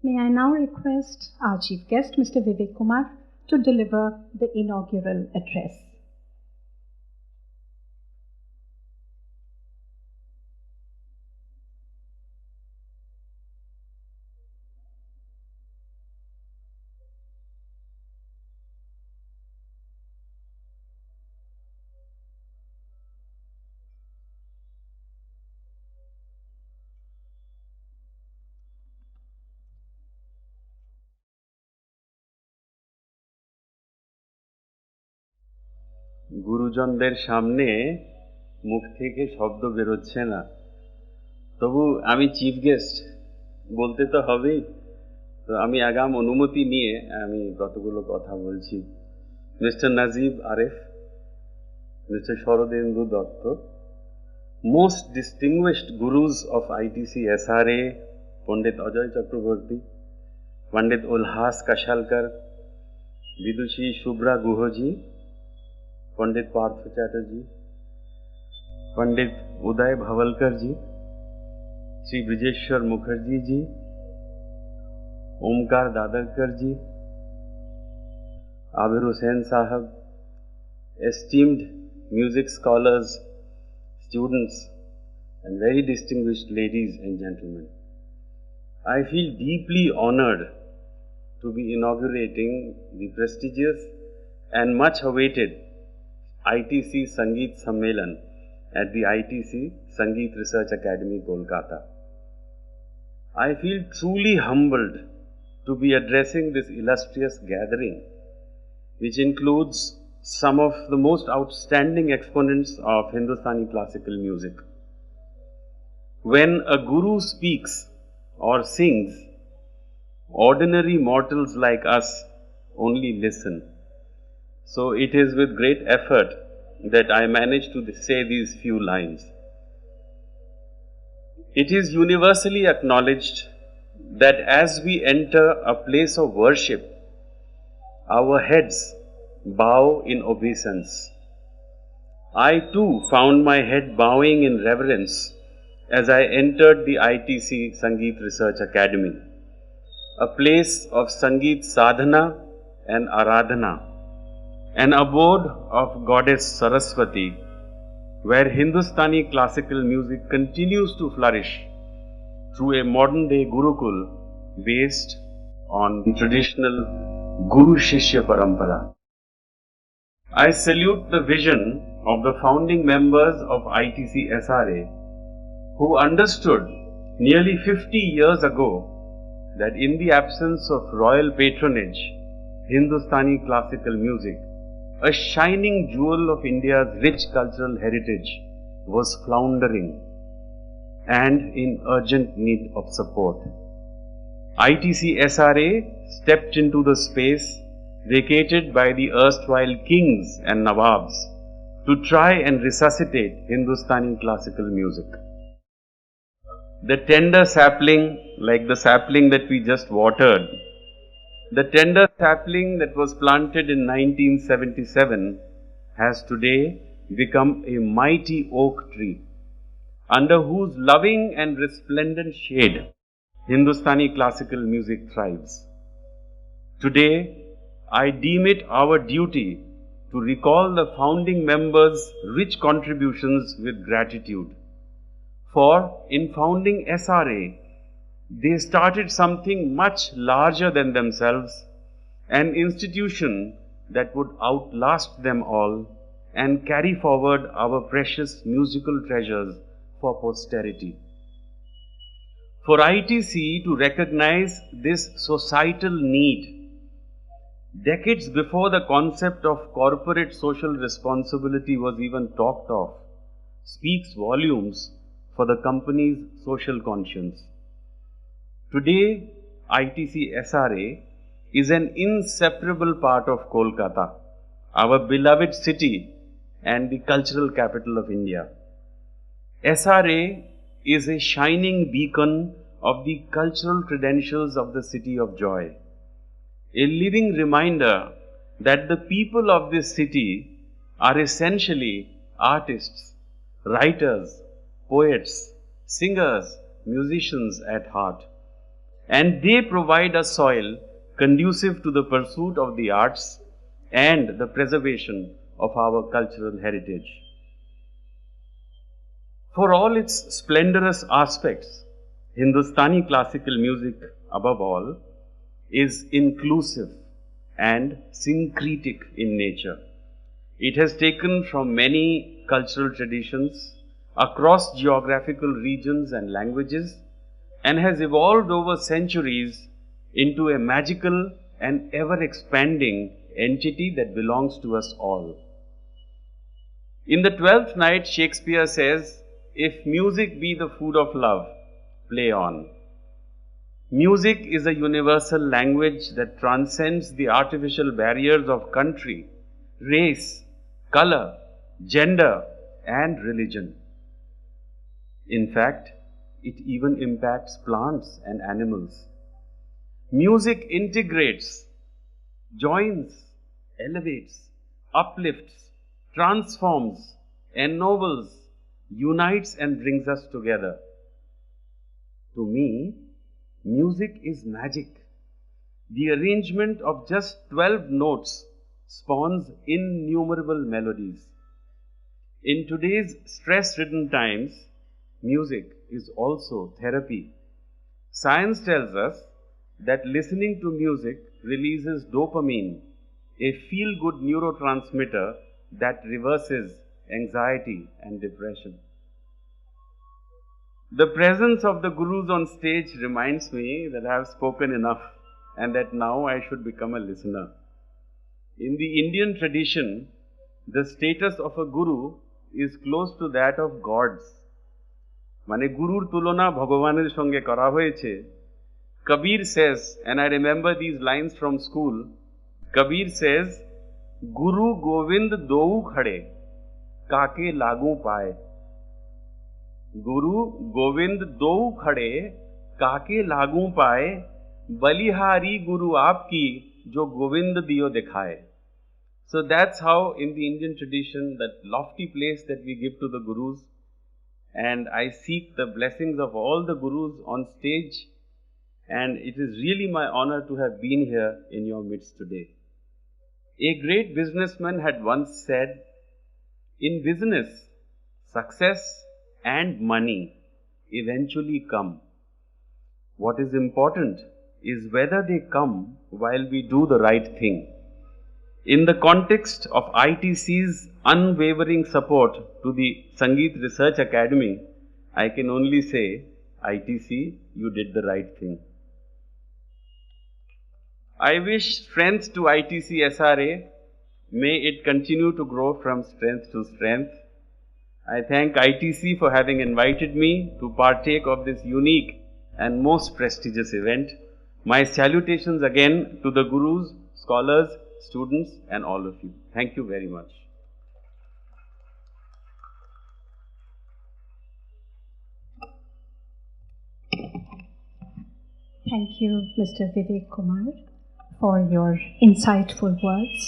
May I now request our chief guest, Mr. Vivek Kumar, to deliver the inaugural address. গুরুজনদের সামনে মুখ থেকে শব্দ বেরোচ্ছে না, তবু আমি চিফ গেস্ট বলতে তো হবেই। তো আমি আগাম অনুমতি নিয়ে আমি কতগুলো কথা বলছি। Mister Najib Aref, mister Sharadindu Dutta, most distinguished gurus of ITC SRA, Pandit Ajay Chakraborty, Pandit Ulhas Kashalkar, Vidushi Shubhra Guhoji, पंडित पार्थ चैटर्जी, पंडित उदय भवलकर जी, श्री ब्रिजेश्वर मुखर्जी जी, ओमकार दादरकर जी, आबिर हुसैन साहब, esteemed music scholars, students, and very distinguished ladies and gentlemen. I feel deeply honored to be inaugurating the prestigious and much awaited ITC Sangeet Sammelan at the ITC Sangeet Research Academy, Kolkata. I feel truly humbled to be addressing this illustrious gathering, which includes some of the most outstanding exponents of Hindustani classical music. When a guru speaks or sings, ordinary mortals like us only listen. So it is with great effort that I managed to say these few lines. It is universally acknowledged that as we enter a place of worship, our heads bow in obeisance. I too found my head bowing in reverence as I entered the ITC Sangeet Research Academy, a place of Sangeet sadhana and aradhana, an abode of goddess Saraswati, where Hindustani classical music continues to flourish through a modern-day Gurukul based on the traditional Guru-Shishya Parampara. I salute the vision of the founding members of ITC SRA, who understood nearly 50 years ago that in the absence of royal patronage, Hindustani classical music, a shining jewel of India's rich cultural heritage, was floundering and in urgent need of support. ITC SRA stepped into the space vacated by the erstwhile kings and nawabs to try and resuscitate Hindustani classical music. The tender sapling, like the sapling that we just watered, the tender sapling that was planted in 1977 has today become a mighty oak tree, under whose loving and resplendent shade Hindustani classical music thrives. Today, I deem it our duty to recall the founding members' rich contributions with gratitude. For in founding SRA, they started something much larger than themselves, an institution that would outlast them all and carry forward our precious musical treasures for posterity. For ITC to recognize this societal need, decades before the concept of corporate social responsibility was even talked of, speaks volumes for the company's social conscience. Today, ITC SRA is an inseparable part of Kolkata, our beloved city and the cultural capital of India. SRA is a shining beacon of the cultural credentials of the city of joy, a living reminder that the people of this city are essentially artists, writers, poets, singers, musicians at heart, and they provide a soil conducive to the pursuit of the arts and the preservation of our cultural heritage. For all its splendorous aspects, Hindustani classical music, above all, is inclusive and syncretic in nature. It has taken from many cultural traditions across geographical regions and languages and has evolved over centuries into a magical and ever expanding entity that belongs to us all. In the 12th night, Shakespeare says, "If music be the food of love, play on." Music is a universal language that transcends the artificial barriers of country, race, color, gender, and religion. In fact, it even impacts plants and animals. Music integrates, joins, elevates, uplifts, transforms, ennobles, unites, and brings us together. To me, music is magic. The arrangement of just 12 notes spawns innumerable melodies. In today's stress-ridden times, music is also therapy. Science tells us that listening to music releases dopamine, a feel-good neurotransmitter that reverses anxiety and depression. The presence of the gurus on stage reminds me that I have spoken enough and that now I should become a listener. In the Indian tradition, the status of a guru is close to that of gods. মানে গুরুর তুলনা ভগবানের সঙ্গে করা হয়েছে. Kabir says, and I remember these lines from school, Kabir says, Guru Govind dou khade, kake lagu paye. Guru Govind dou khade, kake lagu paye, balihari Guru aapki, jo Govind diyo dikhaye. So that's how in the Indian tradition, that lofty place that we give to the gurus, and I seek the blessings of all the gurus on stage, and it is really my honor to have been here in your midst today. A great businessman had once said, "In business, success and money eventually come. What is important is whether they come while we do the right thing." In the context of ITC's unwavering support to the Sangeet Research Academy, I can only say, ITC, you did the right thing. I wish strength to ITC SRA. May it continue to grow from strength to strength. I thank ITC for having invited me to partake of this unique and most prestigious event. My salutations again to the gurus, scholars, students, and all of you. Thank you very much. Thank you, Mr. Vivek Kumar, for your insightful words.